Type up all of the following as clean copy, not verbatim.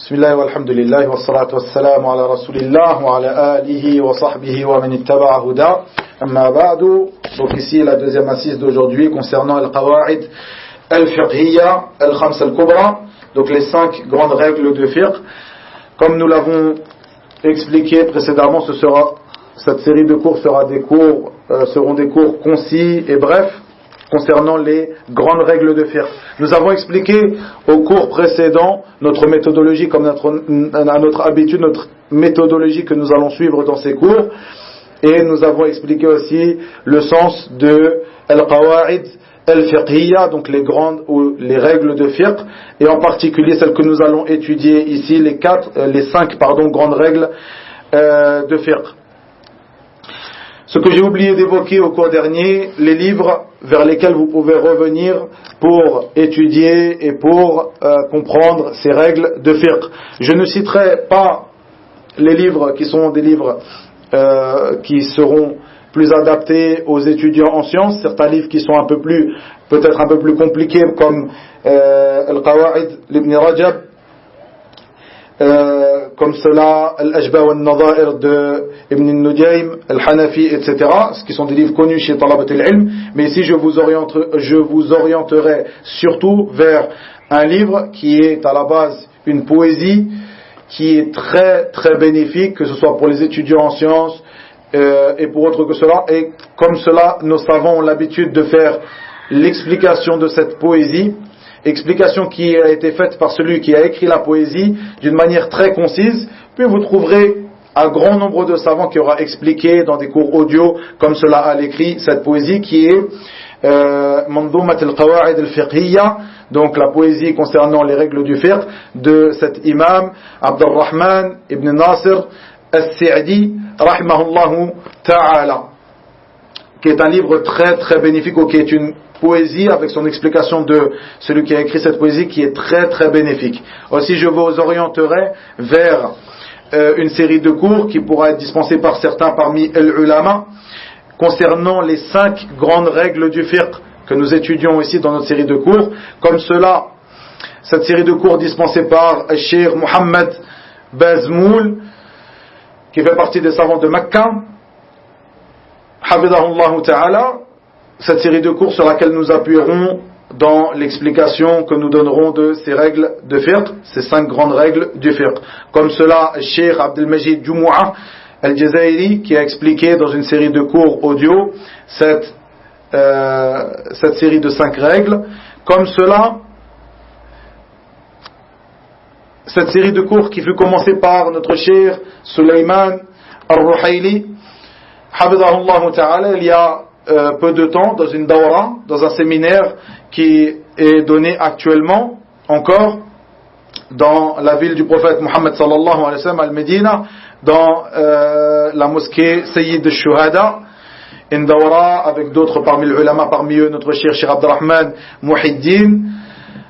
Bismillah walhamdulillah wa salatu wa salam ala rasulillah wa ala alihi wa sahbihi wa man ittaba'a huda. Amma ba'du. Donc ici la deuxième assise d'aujourd'hui concernant al-qawa'id al-fiqhiyya al-khams al-kubra, donc les 5 grandes règles de fiqh. Comme nous l'avons expliqué précédemment, cette série de cours seront des cours concis et brefs concernant les grandes règles de fiqh. Nous avons expliqué au cours précédent notre méthodologie, comme à notre habitude, notre méthodologie que nous allons suivre dans ces cours, et nous avons expliqué aussi le sens de al-qawa'id al-fiqhiyya, donc les grandes ou les règles de fiqh, et en particulier celles que nous allons étudier ici, les 5 grandes règles de fiqh. Ce que j'ai oublié d'évoquer au cours dernier, les livres vers lesquels vous pouvez revenir pour étudier et pour comprendre ces règles de fiqh. Je ne citerai pas les livres qui sont des livres qui seront plus adaptés aux étudiants en sciences, certains livres qui sont peut-être un peu plus compliqués, comme Al-Qawa'id l'Ibn Rajab, comme cela, Al-Ajba wa al-Nadha'ir de Ibn al-Nujaym, Al-Hanafi, etc., ce qui sont des livres connus chez Talabat al-Ilm. Mais ici, je vous orienterai surtout vers un livre qui est à la base une poésie, qui est très, très bénéfique, que ce soit pour les étudiants en sciences et pour autre que cela. Et comme cela, nos savants ont l'habitude de faire l'explication de cette poésie, explication qui a été faite par celui qui a écrit la poésie d'une manière très concise. Puis vous trouverez un grand nombre de savants qui aura expliqué dans des cours audio comme cela à l'écrit cette poésie qui est Mandumat al-Qawa'id al-Fiqhiyya, donc la poésie concernant les règles du fiqh de cet imam Abdurrahman ibn Nasir al-Sa'di rahimahullahu ta'ala, qui est un livre très très bénéfique, ou qui est une poésie avec son explication de celui qui a écrit cette poésie qui est très très bénéfique. Aussi, je vous orienterai vers une série de cours qui pourra être dispensée par certains parmi les ulama concernant les 5 grandes règles du fiqh que nous étudions ici dans notre série de cours, comme cela, cette série de cours dispensée par Cheikh Mohammed Bazmoul, qui fait partie des savants de Mecca, Hafidahullah Ta'ala. Cette série de cours sur laquelle nous appuierons dans l'explication que nous donnerons de ces règles de fiqh, ces 5 grandes règles du fiqh. Comme cela, Cheikh Abdelmajid Jumu'ah Al-Jazairi, qui a expliqué dans une série de cours audio cette série de 5 règles. Comme cela, cette série de cours qui fut commencée par notre Cheikh Sulaiman Al-Ruhayli, Hafidahullah Ta'ala, il y a peu de temps, dans une dawra, dans un séminaire qui est donné actuellement encore dans la ville du prophète Mohammed sallallahu alayhi wa sallam, al-Médina, dans la mosquée Sayyid al-Shuhada, une dawra avec d'autres parmi les ulama, parmi eux notre Cheikh Abdurrahman Muhiddin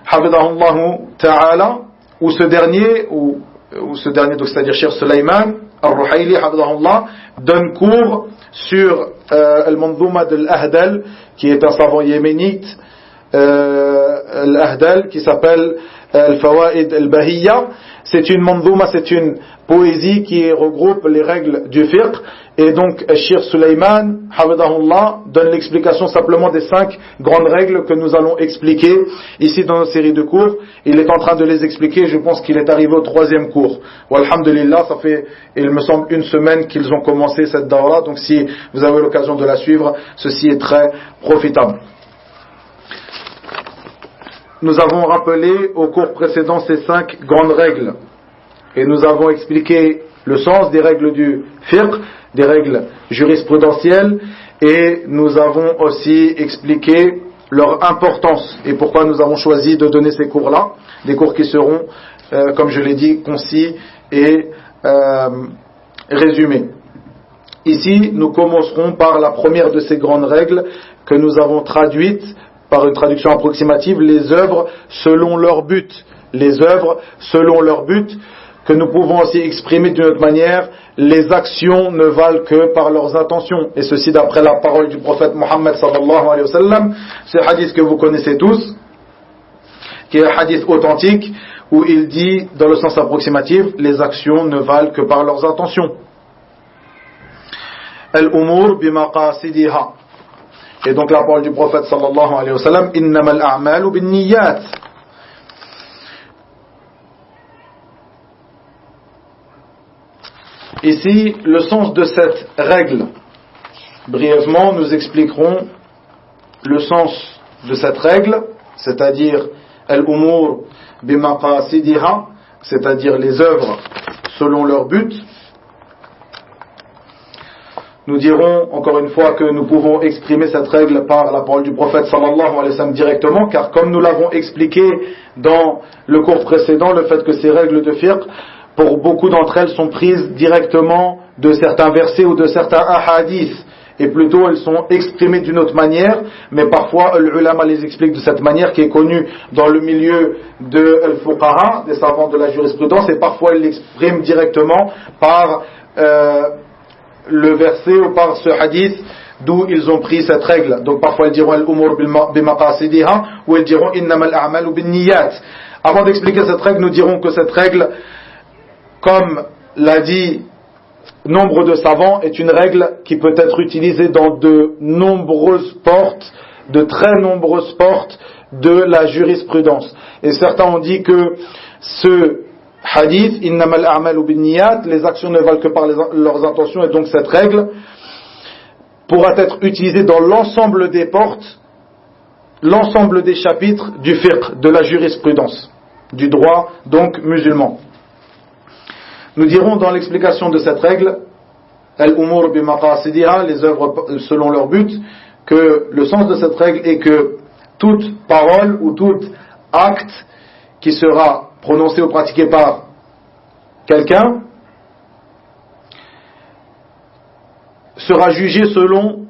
Hafidahullah Ta'ala, où ce dernier, donc c'est-à-dire Cheikh Sulaiman Al-Ruhayli Hafidahullah, donne cours sur Al-Mandouma al-Ahdal, qui est un savant yéménite, al-Ahdal, qui s'appelle Al-Fawaid al-Bahiyya. C'est une mandouma, c'est une poésie qui regroupe les règles du fiqh, et donc Cheikh Sulaiman Hafidahullah donne l'explication simplement des 5 grandes règles que nous allons expliquer ici dans notre série de cours. Il est en train de les expliquer, je pense qu'il est arrivé au 3e cours. Walhamdulillah, ça fait, il me semble, 1 semaine qu'ils ont commencé cette dawra, donc si vous avez l'occasion de la suivre, ceci est très profitable. Nous avons rappelé au cours précédent ces 5 grandes règles, et nous avons expliqué le sens des règles du fiqh, des règles jurisprudentielles, et nous avons aussi expliqué leur importance et pourquoi nous avons choisi de donner ces cours-là, des cours qui seront, comme je l'ai dit, concis et résumés. Ici, nous commencerons par la première de ces grandes règles que nous avons traduites par une traduction approximative, les œuvres selon leur but. Les œuvres selon leur but, que nous pouvons aussi exprimer d'une autre manière, les actions ne valent que par leurs intentions. Et ceci d'après la parole du prophète Mohammed sallallahu alayhi wa sallam, ce hadith que vous connaissez tous, qui est un hadith authentique, où il dit, dans le sens approximatif, les actions ne valent que par leurs intentions. Al-umur bimaqasidiha. Et donc la parole du prophète sallallahu alayhi wa sallam, innamal a'malu binniyat. Ici, le sens de cette règle. Brièvement, nous expliquerons le sens de cette règle, c'est-à-dire al-umur bimaqasidiha, c'est-à-dire les œuvres selon leur but. Nous dirons encore une fois que nous pouvons exprimer cette règle par la parole du prophète sallallahu alayhi wa sallam directement, car comme nous l'avons expliqué dans le cours précédent, le fait que ces règles de fiqh, pour beaucoup d'entre elles, sont prises directement de certains versets ou de certains ahadiths, et plutôt elles sont exprimées d'une autre manière, mais parfois l'ulama les explique de cette manière qui est connue dans le milieu de al-fuqaha, des savants de la jurisprudence, et parfois ils l'expriment directement par le verset ou par ce hadith d'où ils ont pris cette règle. Donc parfois ils diront al-umur bimaqasidiha ou ils diront innamal a'malu binniyat. Avant d'expliquer cette règle, nous dirons que cette règle, comme l'a dit nombre de savants, est une règle qui peut être utilisée dans de nombreuses portes, de très nombreuses portes de la jurisprudence. Et certains ont dit que ce hadith, innamal a'malu binniyat, les actions ne valent que par leurs intentions, et donc cette règle pourra être utilisée dans l'ensemble des portes, l'ensemble des chapitres du fiqh, de la jurisprudence, du droit donc musulman. Nous dirons dans l'explication de cette règle, al-umur bimaqasidiha, les œuvres selon leur but, que le sens de cette règle est que toute parole ou tout acte qui sera prononcé ou pratiqué par quelqu'un sera jugé selon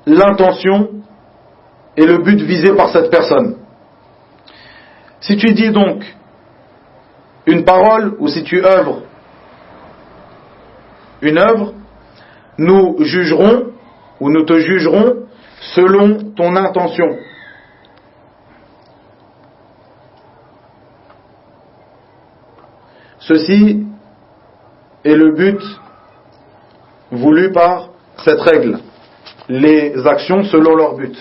l'intention et le but visé par cette personne. Si tu dis donc une parole ou si tu œuvres une œuvre, nous jugerons ou nous te jugerons selon ton intention. Ceci est le but voulu par cette règle, les actions selon leur but.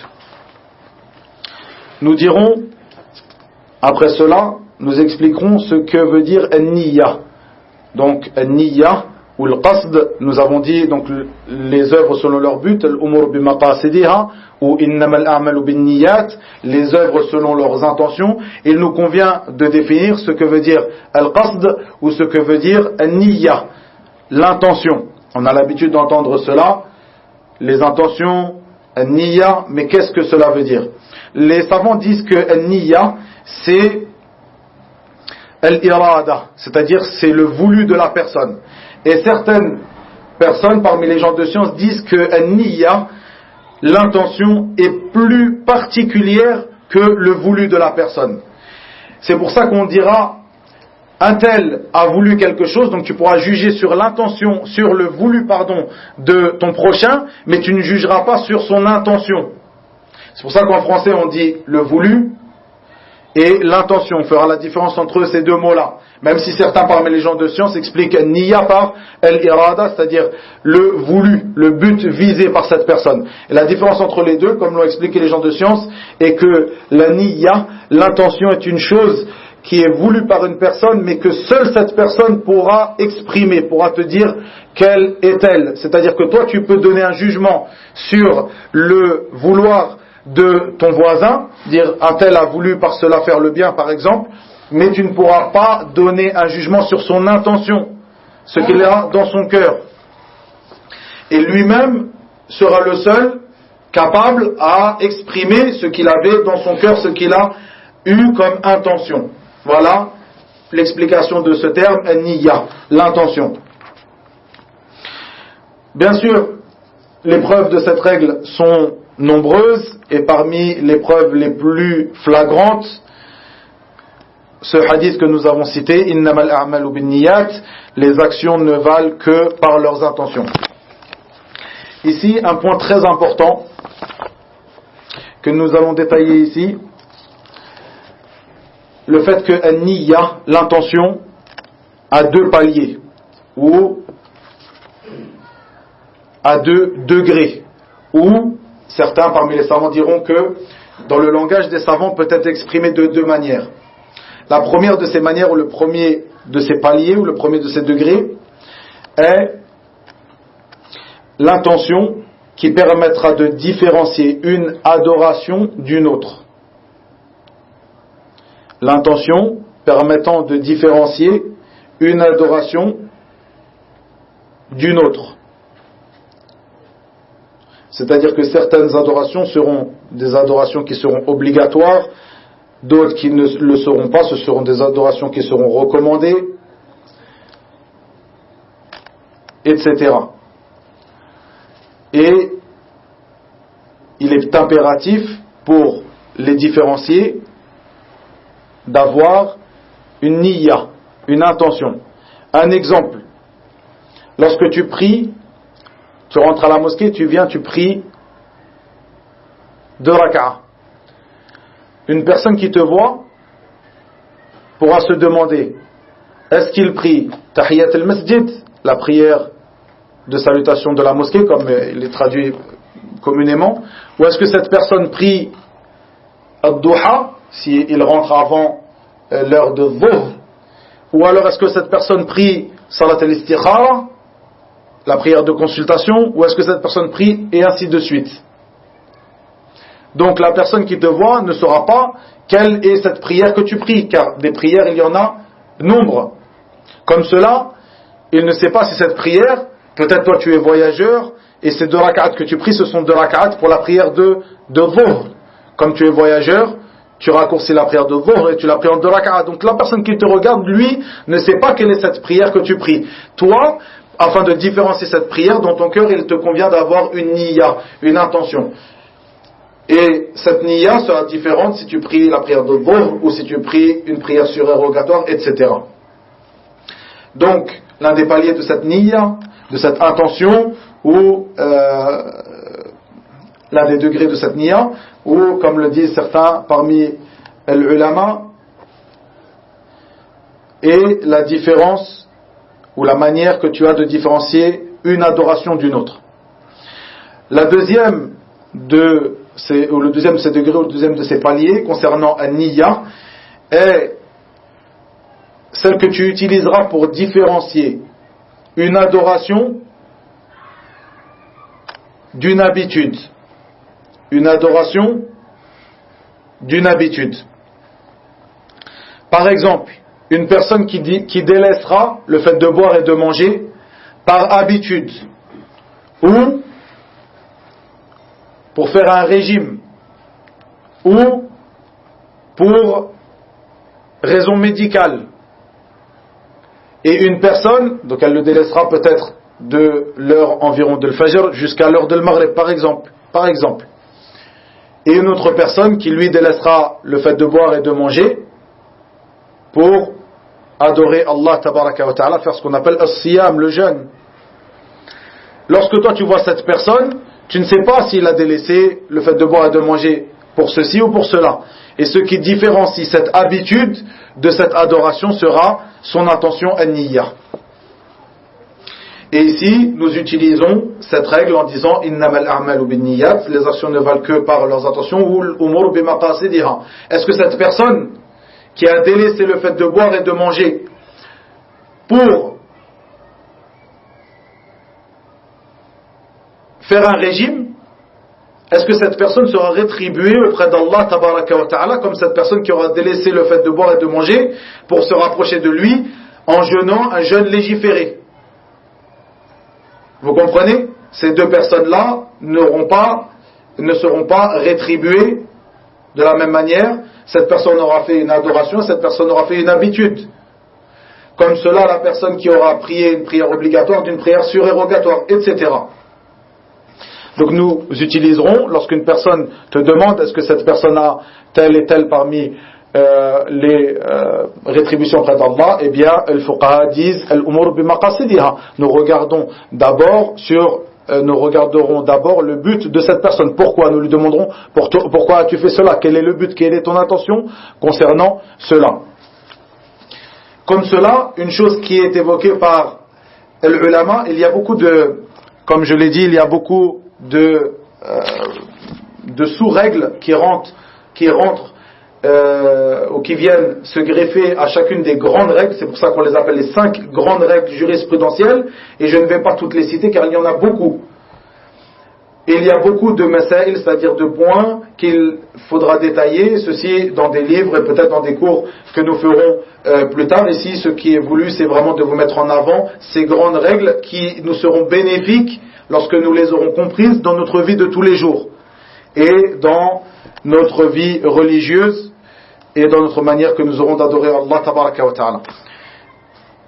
Nous dirons, après cela, nous expliquerons ce que veut dire an-niyya. Donc, an-niyya ou le qasd, nous avons dit donc les œuvres selon leur but, al-umur bimaqasidiha ou innamal a'malu binniyat, les œuvres selon leurs intentions. Il nous convient de définir ce que veut dire al-qasd ou ce que veut dire an-niyya, l'intention. On a l'habitude d'entendre cela, les intentions, an-niyya, mais qu'est-ce que cela veut dire? Les savants disent que an-niyya, c'est al-irada, c'est-à-dire c'est le voulu de la personne. Et certaines personnes parmi les gens de science disent que an-niyya, l'intention est plus particulière que le voulu de la personne. C'est pour ça qu'on dira un tel a voulu quelque chose, donc tu pourras juger sur l'intention, sur le voulu, de ton prochain, mais tu ne jugeras pas sur son intention. C'est pour ça qu'en français on dit le voulu et l'intention. On fera la différence entre ces deux mots-là. Même si certains parmi les gens de science expliquent niyya par al-irada, c'est-à-dire le voulu, le but visé par cette personne. Et la différence entre les deux, comme l'ont expliqué les gens de science, est que la niyya, l'intention est une chose qui est voulue par une personne, mais que seule cette personne pourra exprimer, pourra te dire quelle est-elle. C'est-à-dire que toi, tu peux donner un jugement sur le vouloir de ton voisin, dire un tel a voulu par cela faire le bien, par exemple, mais tu ne pourras pas donner un jugement sur son intention, ce qu'il a dans son cœur. Et lui-même sera le seul capable à exprimer ce qu'il avait dans son cœur, ce qu'il a eu comme intention. Voilà l'explication de ce terme, an-niyya, l'intention. Bien sûr, les preuves de cette règle sont nombreuses, et parmi les preuves les plus flagrantes, ce hadith que nous avons cité, innamal a'malu binniyat, les actions ne valent que par leurs intentions. Ici, un point très important que nous allons détailler ici, le fait que an-niyya, l'intention, a deux paliers ou à deux degrés, ou certains parmi les savants diront que dans le langage des savants peut être exprimé de deux manières. La première de ces manières, ou le premier de ces paliers, ou le premier de ces degrés, est l'intention qui permettra de différencier une adoration d'une autre. L'intention permettant de différencier une adoration d'une autre. C'est-à-dire que certaines adorations seront des adorations qui seront obligatoires, d'autres qui ne le seront pas, ce seront des adorations qui seront recommandées, etc. Et il est impératif pour les différencier d'avoir une niyya, une intention. Un exemple, lorsque tu pries, tu rentres à la mosquée, tu viens, tu pries 2 rak'a. Une personne qui te voit pourra se demander, est-ce qu'il prie Tahiyat al-Masjid, la prière de salutation de la mosquée, comme il est traduit communément, ou est-ce que cette personne prie ad-duha, s'il rentre avant l'heure de dhuhr, ou alors est-ce que cette personne prie salat al-istikhara, la prière de consultation, ou est-ce que cette personne prie, et ainsi de suite. Donc la personne qui te voit ne saura pas quelle est cette prière que tu pries, car des prières il y en a nombre. Comme cela, il ne sait pas si cette prière, peut-être toi tu es voyageur, et ces 2 rak'at que tu pries, ce sont 2 rak'at pour la prière de dhuhr. Comme tu es voyageur, tu raccourcis la prière de dhuhr et tu la pries en 2 rak'at. Donc la personne qui te regarde, lui, ne sait pas quelle est cette prière que tu pries. Toi, afin de différencier cette prière, dans ton cœur, il te convient d'avoir une niyya, une intention. Et cette niyya sera différente si tu pries la prière de dhuhr ou si tu pries une prière surérogatoire, etc. Donc, l'un des paliers de cette niyya, de cette intention, ou l'un des degrés de cette niyya, ou comme le disent certains parmi les ulama, est la différence ou la manière que tu as de différencier une adoration d'une autre. La deuxième de ces degrés, ou le deuxième de ces paliers concernant an-niyya est celle que tu utiliseras pour différencier une adoration d'une habitude. Une adoration d'une habitude. Par exemple, une personne qui délaissera le fait de boire et de manger par habitude, ou pour faire un régime, ou pour raison médicale. Et une personne, donc elle le délaissera peut-être de l'heure environ de l'Fajr jusqu'à l'heure de l'Maghrib, par exemple. Et une autre personne qui lui délaissera le fait de boire et de manger pour adorer Allah tabaraka wa ta'ala, faire ce qu'on appelle as-siyam, le jeûne. Lorsque toi tu vois cette personne, tu ne sais pas s'il a délaissé le fait de boire et de manger pour ceci ou pour cela. Et ce qui différencie cette habitude de cette adoration sera son intention an-niyya. Et ici, nous utilisons cette règle en disant innamal a'malu binniyat, les actions ne valent que par leurs intentions, ou l'umur bimaqasidiha. Est-ce que cette personne qui a délaissé le fait de boire et de manger pour faire un régime, est-ce que cette personne sera rétribuée auprès d'Allah tabaraka wa ta'ala comme cette personne qui aura délaissé le fait de boire et de manger pour se rapprocher de lui en jeûnant un jeûne légiféré? Vous comprenez? Ces deux personnes-là ne seront pas rétribuées de la même manière. Cette personne aura fait une adoration, cette personne aura fait une habitude. Comme cela, la personne qui aura prié une prière obligatoire d'une prière surérogatoire, etc. Donc nous utiliserons, lorsqu'une personne te demande est-ce que cette personne a telle et telle parmi les rétributions auprès d'Allah, eh bien, les fuqaha disent al-umur bimaqasidiha. Nous regardons d'abord sur nous regarderons d'abord le but de cette personne. Pourquoi? Nous lui demanderons pourquoi as-tu fait cela? Quel est le but? Quelle est ton intention concernant cela? Comme cela, une chose qui est évoquée par l'ulama, il y a beaucoup de, comme je l'ai dit, il y a beaucoup de sous-règles qui rentrent ou qui viennent se greffer à chacune des grandes règles. C'est pour ça qu'on les appelle les 5 grandes règles jurisprudentielles, et je ne vais pas toutes les citer car il y en a beaucoup. Il y a beaucoup de masail, c'est-à-dire de points qu'il faudra détailler, ceci dans des livres et peut-être dans des cours que nous ferons plus tard. Ici, ce qui est voulu, c'est vraiment de vous mettre en avant ces grandes règles qui nous seront bénéfiques lorsque nous les aurons comprises dans notre vie de tous les jours et dans notre vie religieuse et dans notre manière que nous aurons d'adorer Allah tabaraka wa ta'ala,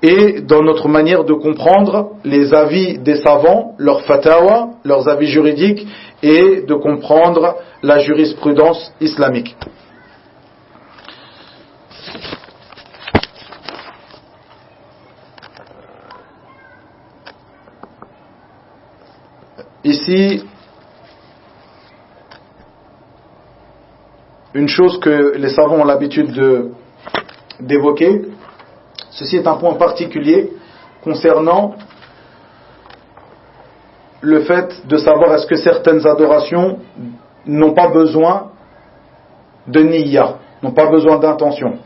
et dans notre manière de comprendre les avis des savants, leurs fatawa, leurs avis juridiques, et de comprendre la jurisprudence islamique. Ici, une chose que les savants ont l'habitude d'évoquer, ceci est un point particulier concernant le fait de savoir est-ce que certaines adorations n'ont pas besoin de niyya, n'ont pas besoin d'intention.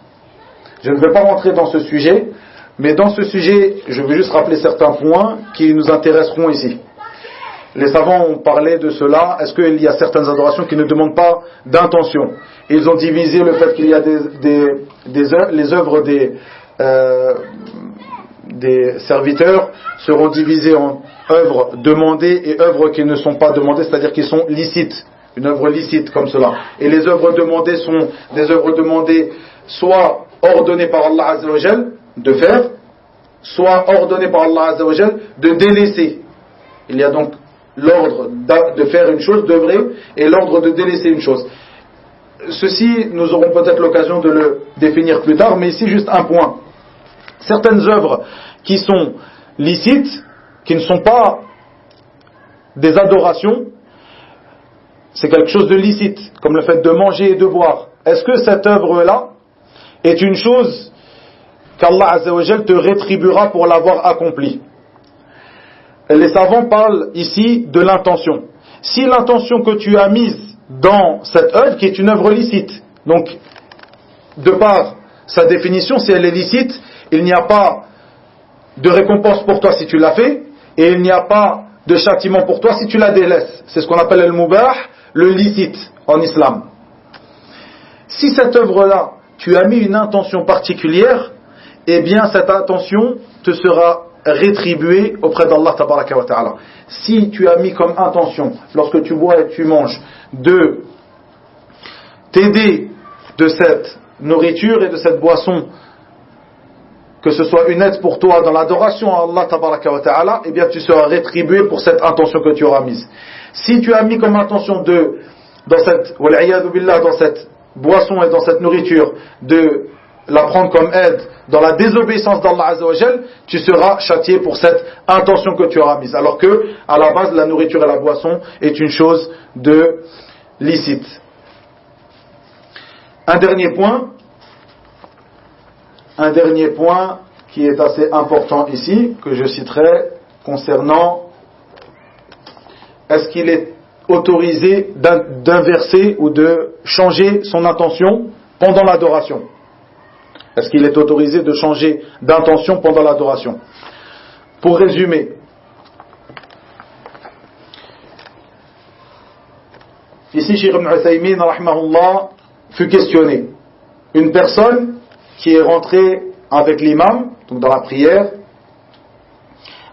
Je ne vais pas rentrer dans ce sujet, mais dans ce sujet, je vais juste rappeler certains points qui nous intéresseront ici. Les savants ont parlé de cela. Est-ce qu'il y a certaines adorations qui ne demandent pas d'intention? Ils ont divisé le fait qu'il y a les œuvres des serviteurs seront divisées en œuvres demandées et œuvres qui ne sont pas demandées, c'est-à-dire qui sont licites. Une œuvre licite comme cela. Et les œuvres demandées sont des œuvres demandées soit ordonnées par Allah Azza wa Jal de faire, soit ordonnées par Allah Azza wa Jal de délaisser. Il y a donc l'ordre de faire une chose, d'œuvrer, et l'ordre de délaisser une chose. Ceci, nous aurons peut-être l'occasion de le définir plus tard, mais ici juste un point. Certaines œuvres qui sont licites, qui ne sont pas des adorations, c'est quelque chose de licite, comme le fait de manger et de boire. Est-ce que cette œuvre-là est une chose qu'Allah Azza wa Jal te rétribuera pour l'avoir accomplie? Les savants parlent ici de l'intention. Si l'intention que tu as mise dans cette œuvre, qui est une œuvre licite, donc de par sa définition, si elle est licite, il n'y a pas de récompense pour toi si tu l'as fait, et il n'y a pas de châtiment pour toi si tu la délaisses. C'est ce qu'on appelle le mubah, le licite en islam. Si cette œuvre-là, tu as mis une intention particulière, eh bien cette intention te sera rétribuée auprès d'Allah tabaraka wa ta'ala. Si tu as mis comme intention, lorsque tu bois et tu manges, de t'aider de cette nourriture et de cette boisson, que ce soit une aide pour toi dans l'adoration à Allah tabaraka wa ta'ala, eh bien tu seras rétribué pour cette intention que tu auras mise. Si tu as mis comme intention dans cette boisson et dans cette nourriture, de la prendre comme aide dans la désobéissance d'Allah Azza wa Jal, tu seras châtié pour cette intention que tu auras mise. Alors que, à la base, la nourriture et la boisson est une chose de licite. Un dernier point qui est assez important ici, que je citerai, concernant est-ce qu'il est autorisé d'inverser ou de changer son intention pendant l'adoration? Est-ce qu'il est autorisé de changer d'intention pendant l'adoration? Pour résumer, ici Cheikh Ibn Uthaymin rahimahullah fut questionné. Une personne qui est rentrée avec l'imam, donc dans la prière,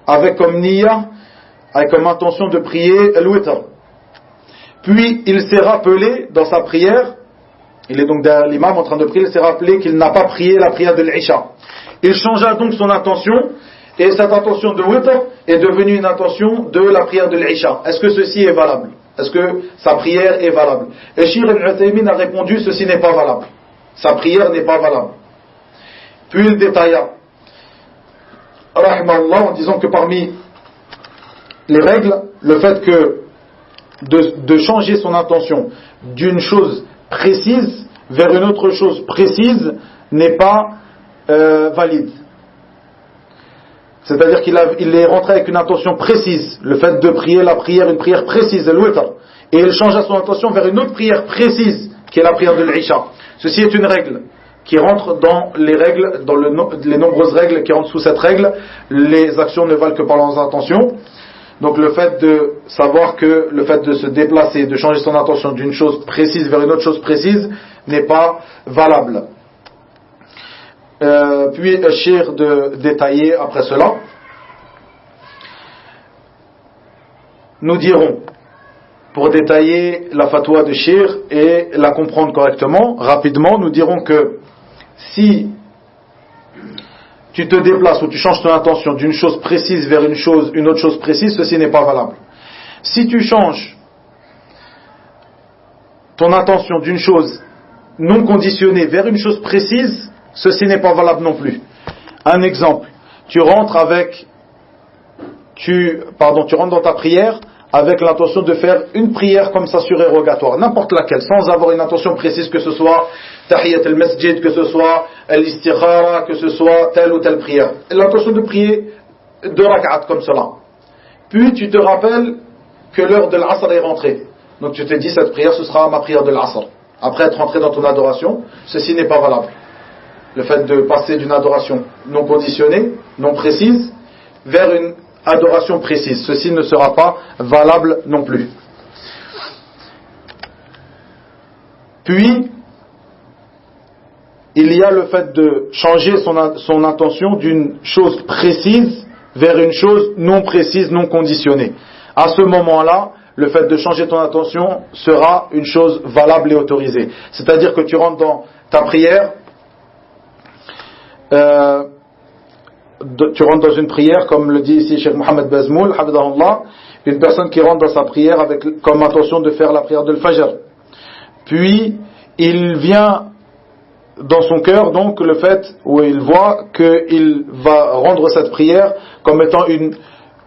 avec comme niyya, avec comme intention de prier al-witr. Puis il s'est rappelé dans sa prière, il est donc derrière l'imam en train de prier, il s'est rappelé qu'il n'a pas prié la prière de l'Isha. Il changea donc son intention, et cette intention de witr est devenue une intention de la prière de l'Isha. Est-ce que ceci est valable? Est-ce que sa prière est valable? Et Cheikh Ibn Uthaymin a répondu, ceci n'est pas valable. Sa prière n'est pas valable. Puis il détailla, rahimahullah, en disant que parmi les règles, le fait que de changer son intention d'une chose précise vers une autre chose précise n'est pas valide. C'est-à-dire qu'il est rentré avec une intention précise, le fait de prier la prière, une prière précise, le witr, et il change son intention vers une autre prière précise, qui est la prière de l'Isha. Ceci est une règle qui rentre dans les règles, dans les nombreuses règles qui rentrent sous cette règle. Les actions ne valent que par leurs intentions. Donc le fait de savoir que le fait de se déplacer, de changer son intention d'une chose précise vers une autre chose précise n'est pas valable. Puis Cheikh de détailler après cela. Nous dirons, pour détailler la fatwa de Cheikh et la comprendre correctement, rapidement, nous dirons que si tu te déplaces ou tu changes ton intention d'une chose précise vers une autre chose précise, ceci n'est pas valable. Si tu changes ton intention d'une chose non conditionnée vers une chose précise, ceci n'est pas valable non plus. Un exemple, tu rentres dans ta prière avec l'intention de faire une prière comme ça surérogatoire, n'importe laquelle, sans avoir une intention précise, que ce soit Tahiyat al-Masjid, que ce soit al-Istikhara, que ce soit telle ou telle prière. L'intention de prier 2 rak'at comme cela. Puis tu te rappelles que l'heure de l'Asr est rentrée. Donc tu te dis, cette prière, ce sera ma prière de l'Asr. Après être rentré dans ton adoration, ceci n'est pas valable. Le fait de passer d'une adoration non conditionnée, non précise, vers une adoration précise, ceci ne sera pas valable non plus. Puis, il y a le fait de changer son intention d'une chose précise vers une chose non précise, non conditionnée. À ce moment-là, le fait de changer ton intention sera une chose valable et autorisée. C'est-à-dire que tu rentres dans ta prière, tu rentres dans une prière, comme le dit ici Cheikh Mohamed Bazmoul, une personne qui rentre dans sa prière comme intention de faire la prière de l'Fajr. Puis, il vient dans son cœur, donc, le fait où il voit qu'il va rendre cette prière comme étant une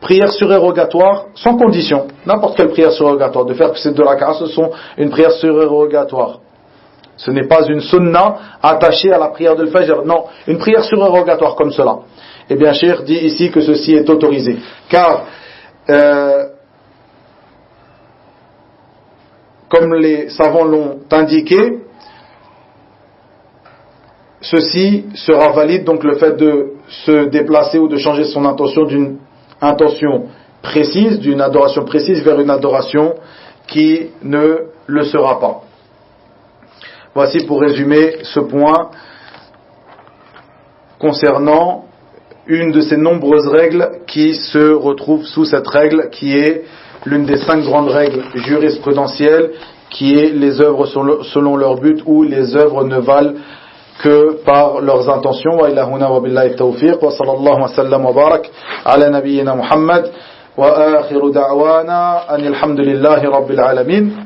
prière surérogatoire, sans condition. N'importe quelle prière surérogatoire. De faire que ces 2 rak'ahs, ce sont une prière surérogatoire. Ce n'est pas une sunna attachée à la prière de l'Fajr. Non, une prière surérogatoire comme cela. Eh bien, Cheikh dit ici que ceci est autorisé. Car, comme les savants l'ont indiqué, ceci sera valide, donc le fait de se déplacer ou de changer son intention d'une intention précise, d'une adoration précise vers une adoration qui ne le sera pas. Voici pour résumer ce point concernant une de ces nombreuses règles qui se retrouvent sous cette règle qui est l'une des 5 grandes règles jurisprudentielles, qui est les œuvres selon leur but, ou les œuvres ne valent que par leurs intentions. Wa ilahuna wa billahi tawfiq wa sallallahu wa sallam wa barak ala nabiyyina Muhammad wa akhiru da'wana anil hamdulillahi rabbil alamin.